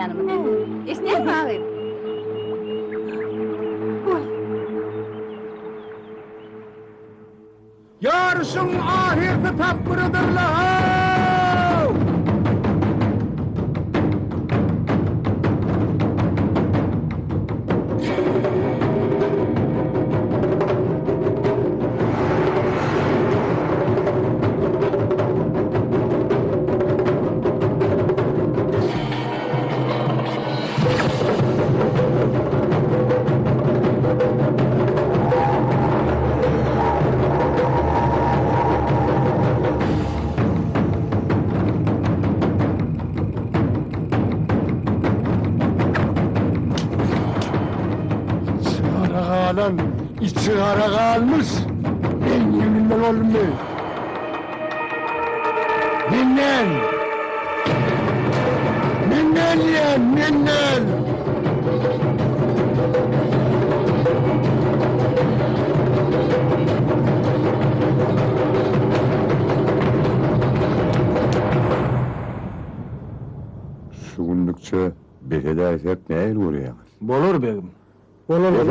yanıma. İster mi ağabeyim? Yarışın ahireti tapkırıdır la! Lan içi kara kalmış, ben yeminle olmuyor. Minnen! Minnen yiyen, minnen! Şu günlükçe bekede erkek neye uğrayamaz? Bolur beyim, bolur.